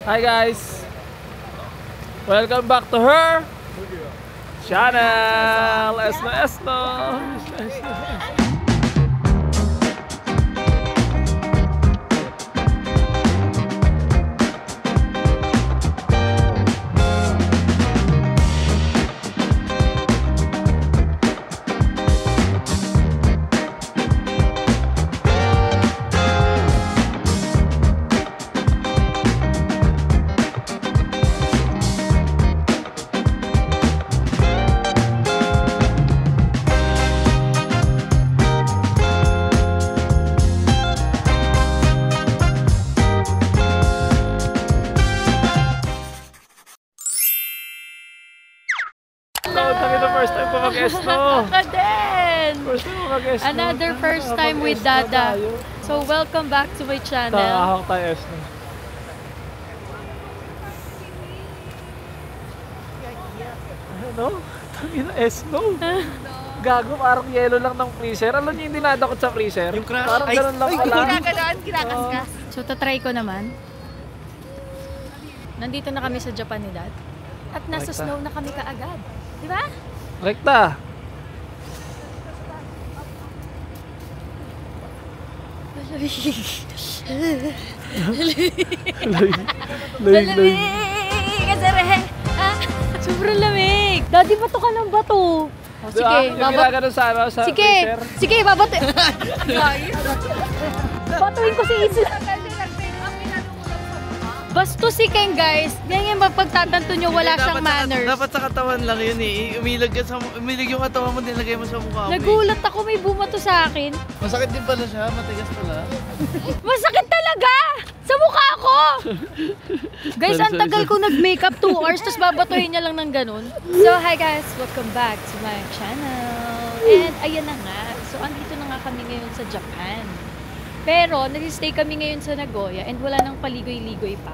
Hi guys! Welcome back to her channel! Esno Esno! First time ko mag-Esno. Ako din! First time ko mag-Esno. Another first time with Dada. So welcome back to my channel. Tahahak tayo Esno. Ano? Tangina Esno. Gago, parang yelo lang ng freezer. Alam niyo yung dinadakot sa freezer? Yung crash. Parang ganun lang pala. Kinakaskas. So tatry ko naman. Nandito na kami sa Japan ni Dad. At nasa snow na kami kaagad. Diba? Rekta. Malamig! Kasarahe! Sobrang lamig! Daddy, bato ka ng bato! Oh, sige, sige, babato. Batuhin ko si Isla. Basto si Ken, guys. Ganyan mapagtatanto nyo, wala siyang manners. Dapat sa katawan lang yun eh. Umilag yung katawan mo, nilagay mo sa mukha mo. Nagulat ako, may bumato sa akin. Masakit din pala siya, matigas pala. Masakit talaga! Sa mukha ko! Guys, ang tagal ko nag-makeup 2 hours, tapos babatuhin niya lang ng ganun. So, hi guys! Welcome back to my channel. And ayan na nga. So, andito na nga kami ngayon sa Japan. Pero, nag-stay kami ngayon sa Nagoya and wala nang paligoy-ligoy pa.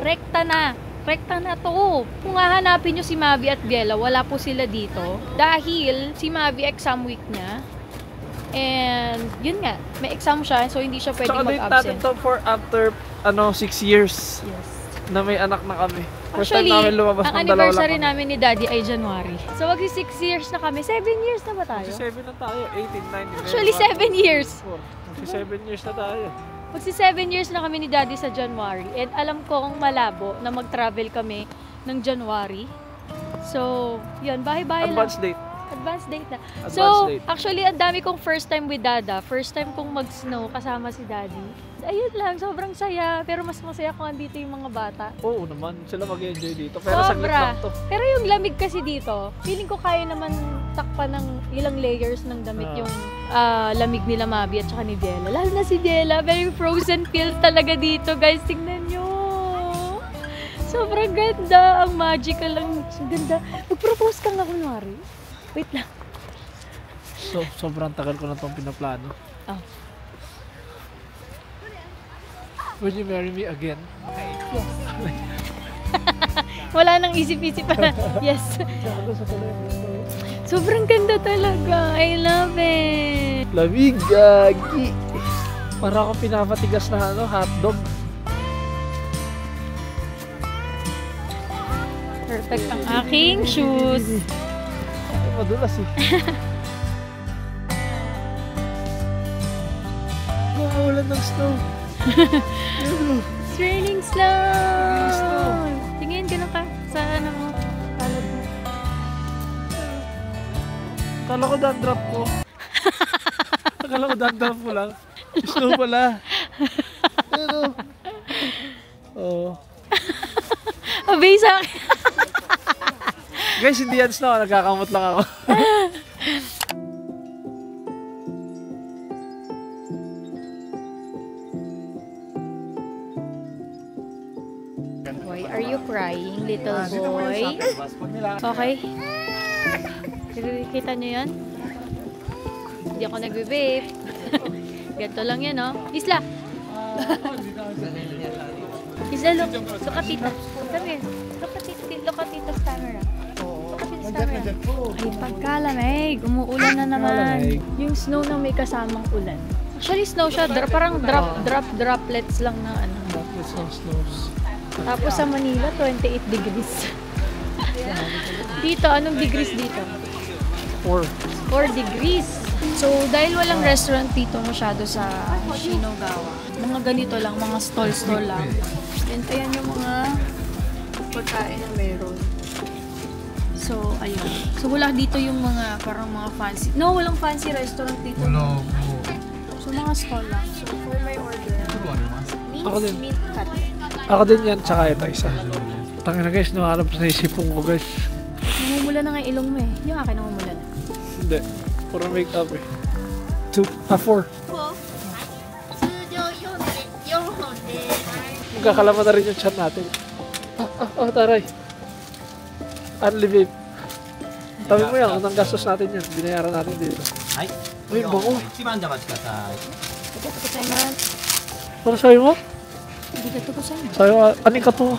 Rekta na. Rekta na to. Kung hahanapin nyo si Mavi at Biela, wala po sila dito. Dahil si Mavi exam week niya. And yun nga, may exam siya so hindi siya pwedeng mag-absent. Tsaka natin to for after 6 years. Yes. Na may anak na kami. First Actually, time namin lumabas ng dalawa lang. Ang anniversary namin ni Daddy ay January. So magsi 6 years na kami. 7 years na ba tayo? Magsi 7 na tayo. 18, 19, Actually, 7 years. Magsi 7 years na tayo. Magsi 7 years na kami ni Daddy sa January. And alam ko kung malabo na mag-travel kami ng January. So, yun, bahay-bahay lang. Advance date. Advance date na. Advance So, date. actually, ang dami kong first time with Dada. First time kong mag-snow kasama si Daddy. Ayun lang, sobrang saya. Pero mas masaya kung andito yung mga bata. Oo naman, sila mag-enjoy dito. Pero saglit lang to. Pero yung lamig kasi dito, feeling ko kaya naman takpan ng ilang layers ng damit yung lamig nila Mabi at saka ni Biela. Lalo na si Biela, very frozen feels talaga dito. Guys, tingnan nyo. Sobrang ganda. Ang magical lang. Ganda. Mag-propose ka nga kunwari. Wait lang. So, sobrang tagal ko na itong pinaplano. Oh. Would you marry me again? Yes. Wala nang isip-isip pa. Yes. Sobrang ganda talaga. I love it. Lamig, gagi. Para akong pinapatigas na hotdog. Perfect ang aking shoes. Madulas eh. Ulan ng snow. It's raining slow. Tingin ka na ka sa ano mo. Palad mo. Akala ko dandruff ko. Akala ko dandruff ko lang. Snow pala. Pero, Abay sa akin. guys, hindi yan snow. Nagkakamot lang ako. Boy, are you crying, little boy? Okay. Kita nyo yan? Hindi ako nagbe-vape. Ganito lang yan, no? Isla! Isla, look at tita. Come here. Look at tita's camera. Ay, pagkalamig. Umuulan na naman. Yung snow na may kasamang ulan. Actually, snow siya. Parang droplets lang na ano. Droplets ng snows. Tapos sa Manila, 28 degrees. Dito, anong degrees dito? 4. 4 degrees. So, dahil walang restaurant dito masyado sa Shinagawa, mga ganito lang, mga stall-stall lang. And ayan yung mga pagkain na meron. So, ayun. So, wala dito yung mga parang mga fancy. No, walang fancy restaurant dito. So, mga stall lang. So, for my order, Ako din. meat cutlet. Ako din yan, tsaka ito isa. Tangin na guys, nakalap sa isipong ko guys. Namumula na nga ilong mo eh. Yung akin namumula na. Hindi, puro make up eh. 4. Magkakalama na rin yung chat natin. Taray. Unli babe. Sabi mo yan, unang gastos natin yan. Binayaran natin dito. Ay, Uy, bango. 一番玉近さい。 Ano sabi mo? Hindi ka ito ko sa'yo. Sabi mo, aning ka to?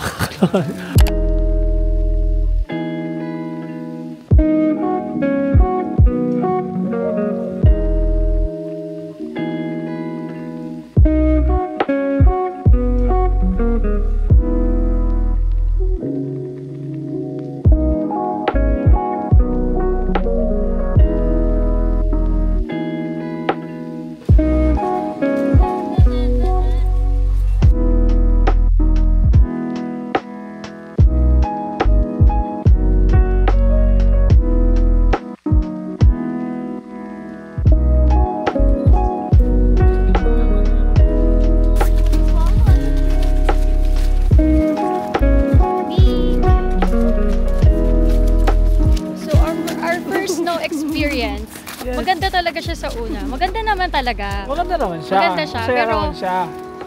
Experience. Yes. Maganda talaga siya sa una. Maganda naman talaga. Maganda naman siya. Maganda siya, Masaya pero naman siya.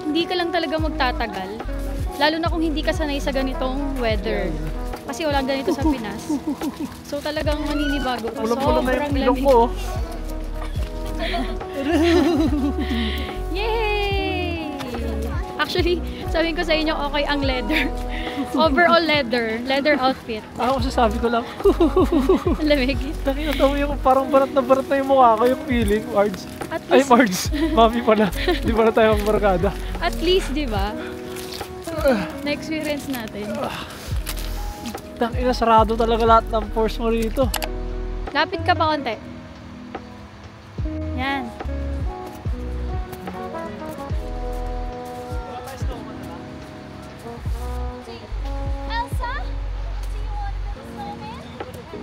hindi ka lang talaga magtatagal. Lalo na kung hindi ka sanay sa ganitong weather. Kasi walang ganito sa Pinas. So talagang maninibago ka. Pulang-pulang na Sobrang yung ilong lamig. ko. Yay! Actually, sabihin ko sa inyo, okay ang leather. Overall leather outfit. Ako sasabi ko lang. Ang lamig. Tangina mo yung parang barat na yung mukha ko, yung feeling, Marge. At Ay, least, Marge. Mami pala. Di pala tayo magbarkada. at least, di ba? Na-experience natin. Tangina, sarado talaga lahat ng force mo rito. Lapit ka pa konti. Yan. Elsa? Do you want to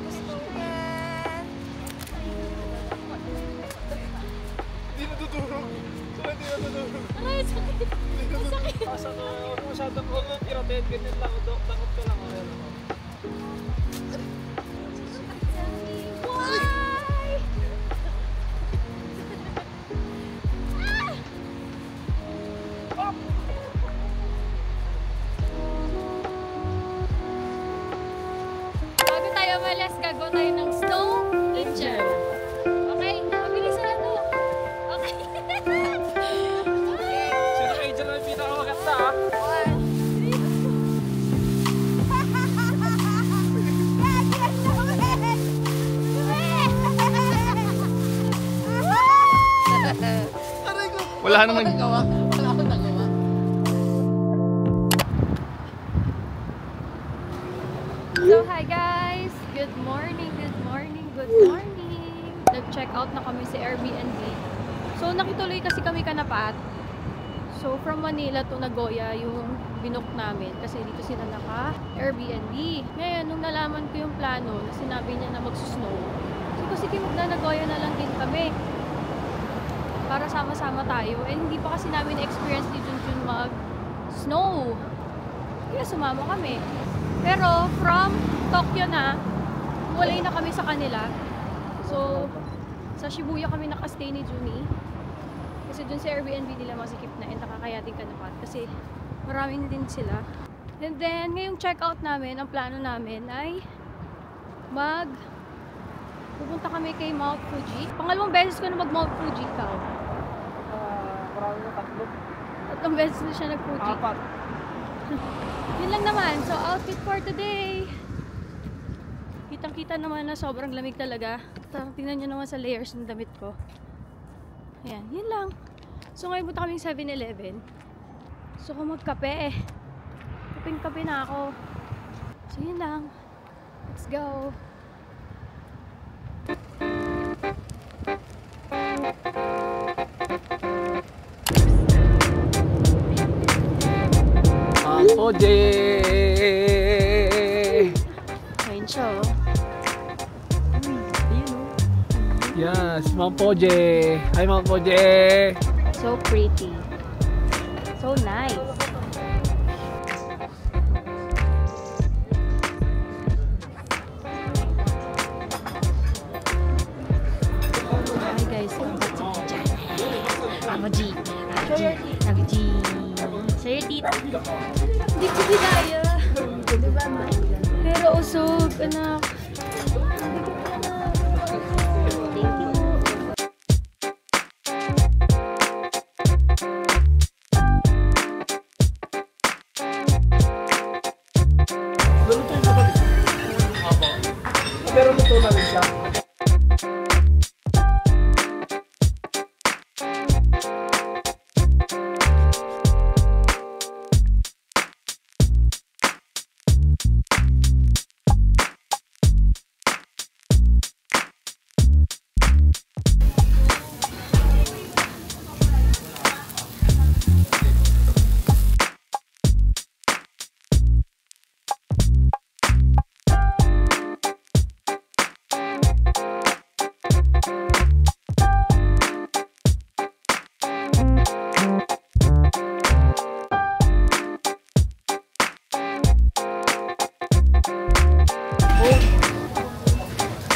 snowman? Hindi natutulog. Hindi natutulog. Aray, sakit. Masakit. Masyadong huwag mong kiratin. Ganyan lang. Takot ka lang. Why? Bago tayo umalis, gagawa tayo ng snow lecher. Okay? Mabilisan na to. Okay. Sino kayo dyan ang pinakamaganda ah? Wala namang gawa. So, hi guys! Good morning, good morning, good morning! Nag-check out na kami sa Airbnb. So, nakituloy kasi kami kanapat. So, from Manila to Nagoya yung binook namin kasi dito sila naka-Airbnb. Ngayon, nung nalaman ko yung plano na sinabi niya na magsusnow, so, sige, magna-Nagoya na lang din kami para sama-sama tayo. And hindi pa kasi namin na-experience ni Junjun mag-snow. Kaya sumama kami. Pero from Tokyo na, walay na kami sa kanila. So, sa Shibuya kami nakastay ni Juni. Kasi dun sa Airbnb nila masikip na and nakakayating kanapat. Kasi maraming din sila. And then, ngayong check-out namin, ang plano namin ay pupunta kami kay Mount Fuji. Pangalawang beses ko na mag-Mount Fuji ikaw. Marami na tatlo. Tatlong beses na siya nag-Fuji. 4. Yun lang naman. So, outfit for today. Kitang-kita naman na sobrang lamig talaga. Tingnan nyo naman sa layers ng damit ko. Ayan, yun lang. So, ngayon punta kaming 7-Eleven. So, kung magkape Kaping-kape na ako. So yun lang. Let's go. Poje! Ayun siya oh. Yes, Ma'am Poje! Hi Ma'am Poje! So pretty. So nice. Hi guys, I'm a G. Sa'yo tita. Hindi ko dinaya. Diba ma? Pero usog, anak. Thank you. Luluto yung kapatid. Pero luto na rin siya.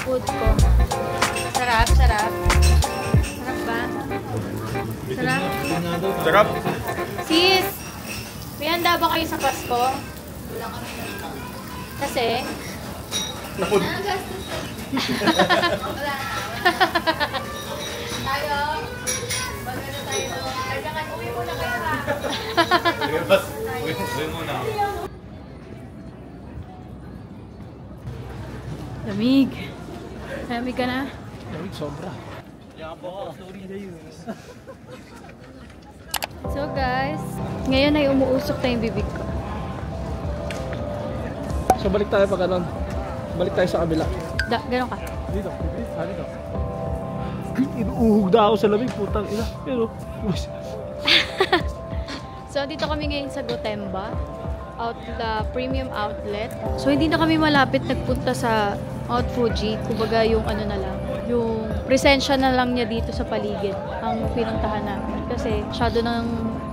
Food ko. Sarap, sarap. Sarap ba? Sarap? Sarap. Sis! May handa ba kayo sa Pasko? Kasi? Napod. Tayo? Magano tayo? Nagdakan, uwi muna kayo ha. Uwi muna. Lamig. Lamig ka na? Lamig sobra. So guys, ngayon ay umuusok na yung bibig ko. So balik tayo pag ganun. Balik tayo sa kabila. Ganon ka. Dito. Dito. Inuuhog na ako sa lamig, putang ina. Pero, So dito kami ngayon sa Gotemba, premium outlet. So hindi na kami malapit nagpunta sa Mount Fuji, kumbaga yung ano na lang, yung presensya na lang niya dito sa paligid ang pinuntahan namin. Kasi masyado nang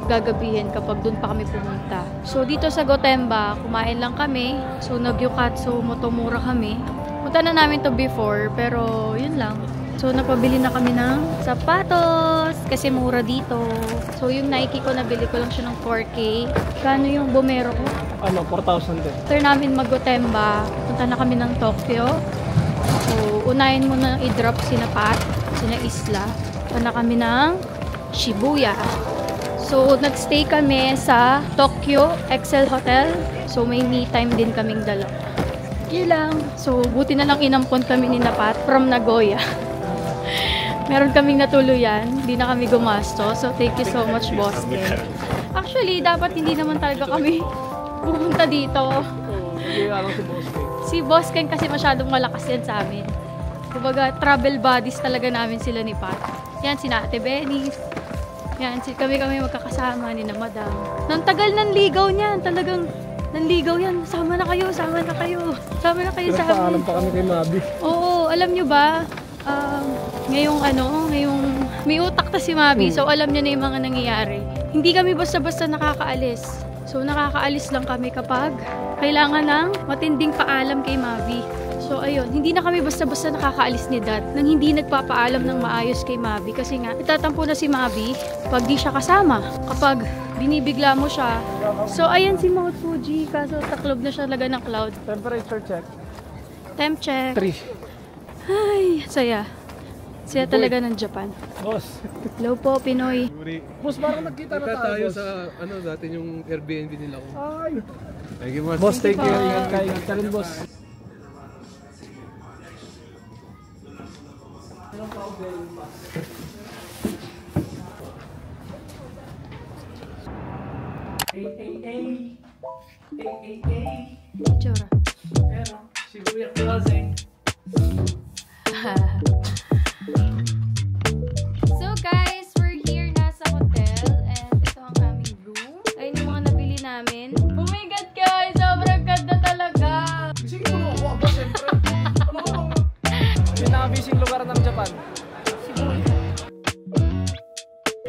gagabihin kapag dun pa kami pumunta. So dito sa Gotemba, kumain lang kami. So nagyukatsu motomura kami. Punta na namin to before, pero yun lang. So napabili na kami ng sapatos kasi mura dito. So yung Nike ko, nabili ko lang siya ng 4K. Kano yung Bomero ko? ano, 4,000 din. After namin mag-Gotemba, punta na kami ng Tokyo. So unahin muna i-drop sina Pat, sina Isla. Punta na kami ng Shibuya. So nagstay kami sa Tokyo Excel Hotel. So may me time din kaming dalawa. Yun lang. So buti na lang inampon kami ni Pat from Nagoya. Meron kaming natuluyan, hindi na kami gumasto. So, thank you so much, Boss Ken. Actually, dapat hindi naman talaga kami pupunta dito. Hindi nga lang si Boss Ken. Si Boss Ken kasi masyadong malakas yan sa amin. Kumbaga, travel buddies talaga namin sila ni Pat. Yan, si Ate Benny. Yan, kami magkakasama ni na Madam. Nang tagal ng ligaw niyan, talagang nanligaw yan. Sama na kayo, sama na kayo. Sama na kayo sa amin. Pinagpaalam pa kami kay Mabi. Oo, alam nyo ba? Ngayong may utak na si Mabi, so alam niya na yung mga nangyayari. Hindi kami basta-basta nakakaalis. So nakakaalis lang kami kapag kailangan ng matinding paalam kay Mabi. So ayun, hindi na kami basta-basta nakakaalis ni Dad nang hindi nagpapaalam ng maayos kay Mabi. Kasi nga, itatampo na si Mabi pag di siya kasama. Kapag binibigla mo siya. So ayan si Mount Fuji, kaso taklob na siya talaga ng cloud. Temperature check. Temp check. 3. Ay, saya. Saya talaga ng Japan. Boss. Hello po, Pinoy. Boss, parang nagkita na tayo, boss. sa natin yung Airbnb nila ko. Ay. Thank you, Boss, thank you. po. Ingat ka rin, boss. Tsura. Pero, si Kuya Closing. So guys, we're here na sa hotel and ito ang aming room. Ayun yung mga nabili namin. Oh my God guys, sobrang ganda talaga. Sige mo ako, aba, siyempre. Ano ka bang pinaka-busy lugar ng Japan?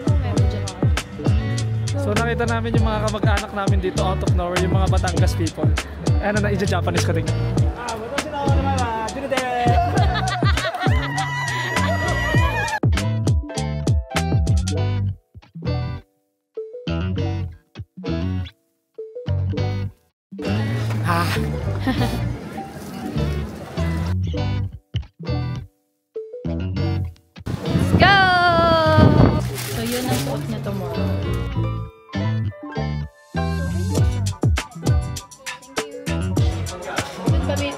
Meron dyan ako. So nakita namin yung mga kamag-anak namin dito out of nowhere, yung mga Batangas people. Ano na, Japanese ka din. Let's go! So yun ang suot niya tomorrow. Thank you. Doon kami,